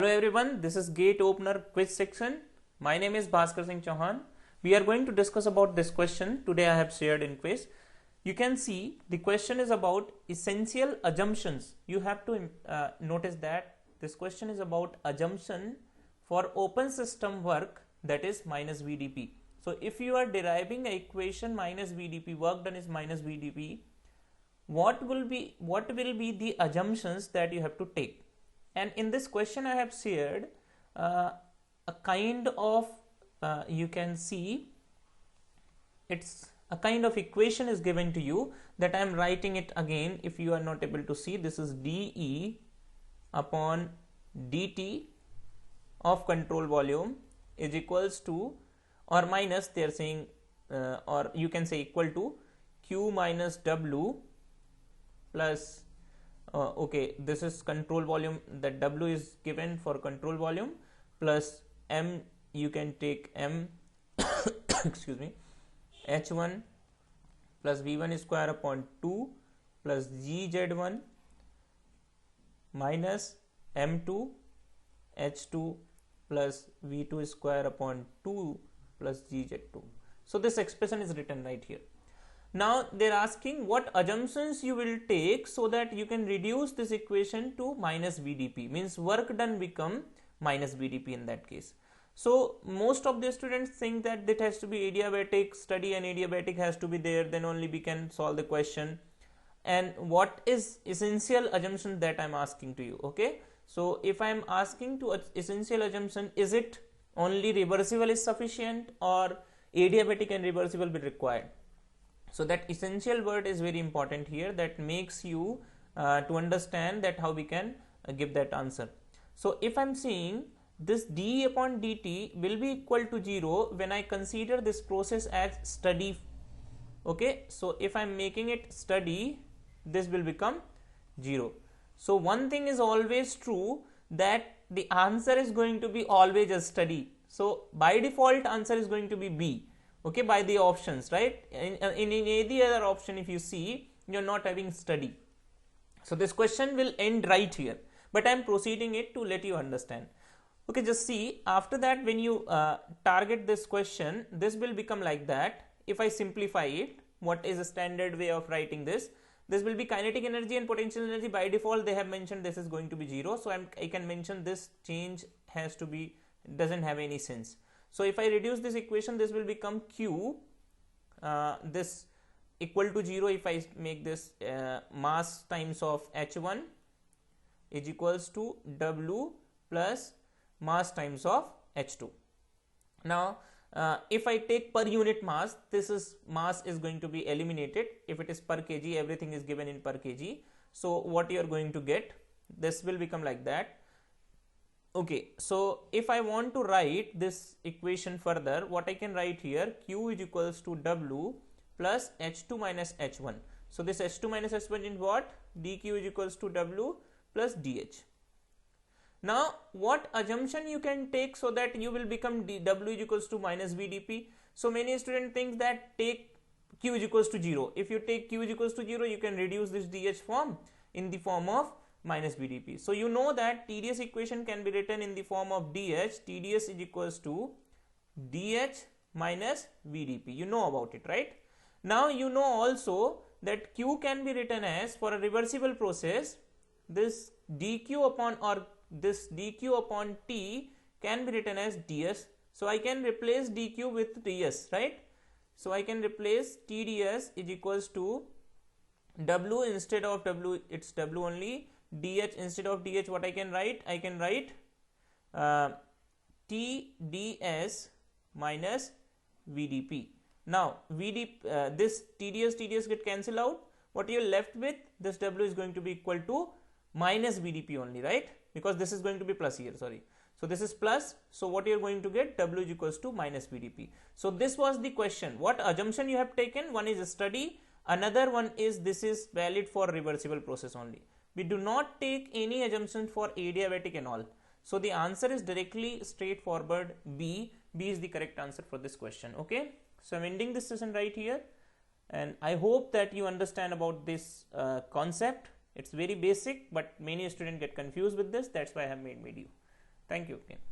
Hello everyone, this is Gate Opener Quiz section. My name is Bhaskar Singh Chauhan. We are going to discuss about this question today I have shared in quiz. You can see the question is about essential assumptions. You have to notice that this question is about assumption for open system work, that is minus VDP. So if you are deriving an equation minus VDP, work done is minus VDP, what will be the assumptions that you have to take? And in this question I have shared a kind of you can see it's a kind of equation is given to you, that I am writing it again. If you are not able to see, this is dE upon dt of control volume is equals to, or minus, they are saying or you can say equal to Q minus W plus okay, this is control volume, that W is given for control volume, plus M, you can take M excuse me, H1 plus V1 square upon 2 plus GZ1 minus M2 H2 plus V2 square upon 2 plus GZ2. So this expression is written right here. Now they are asking what assumptions you will take so that you can reduce this equation to minus VDP, means work done become minus VDP in that case. So most of the students think that it has to be adiabatic study and adiabatic has to be there, then only we can solve the question. And what is essential assumption that I am asking to you? Okay, so if I am asking to essential assumption, is it only reversible is sufficient or adiabatic and reversible will be required? So that essential word is very important here, that makes you to understand that how we can give that answer. So if I am saying this d upon dt will be equal to 0 when I consider this process as study. Okay, so if I am making it study, this will become 0. So one thing is always true, that the answer is going to be always a study. So by default answer is going to be B. Okay, by the options, right? In any other option, if you see, you're not having study. So this question will end right here, but I'm proceeding it to let you understand. Okay, just see, after that when you target this question, this will become like that. If I simplify it, what is a standard way of writing this? This will be kinetic energy and potential energy. By default they have mentioned this is going to be 0, so I can mention this change has to be, doesn't have any sense. So if I reduce this equation, this will become Q, this equal to 0. If I make this mass times of H1 is equals to W plus mass times of H2. Now if I take per unit mass, this is mass is going to be eliminated. If it is per kg, everything is given in per kg. So what you are going to get, this will become like that. Okay, so if I want to write this equation further, what I can write here, Q is equals to W plus H2 minus H1. So this H2 minus H1 is what? dQ is equals to W plus dH. Now what assumption you can take so that you will become W is equals to minus VDP? So many students think that take Q is equals to 0. If you take Q is equals to 0, you can reduce this dH form in the form of minus VDP. So you know that TDS equation can be written in the form of dH. TDS is equals to dH minus VDP. You know about it, right? Now you know also that Q can be written as, for a reversible process, this dQ upon, or this dQ upon T can be written as ds. So I can replace dQ with ds, right? So I can replace TDS is equals to W, instead of W it's W only, dH instead of dH, what I can write? I can write TDS minus VDP. Now this TDS get cancelled out. What you are left with, this W is going to be equal to minus VDP only, right? Because this is going to be plus here, sorry. So this is plus, so what you are going to get, W is equals to minus VDP. So this was the question. What assumption you have taken? One is a study, another one is this is valid for reversible process only. We do not take any assumption for adiabatic and all. So the answer is directly straightforward B. B is the correct answer for this question. Okay, so I'm ending this session right here, and I hope that you understand about this concept. It's very basic, but many students get confused with this. That's why I have made video. Thank you again.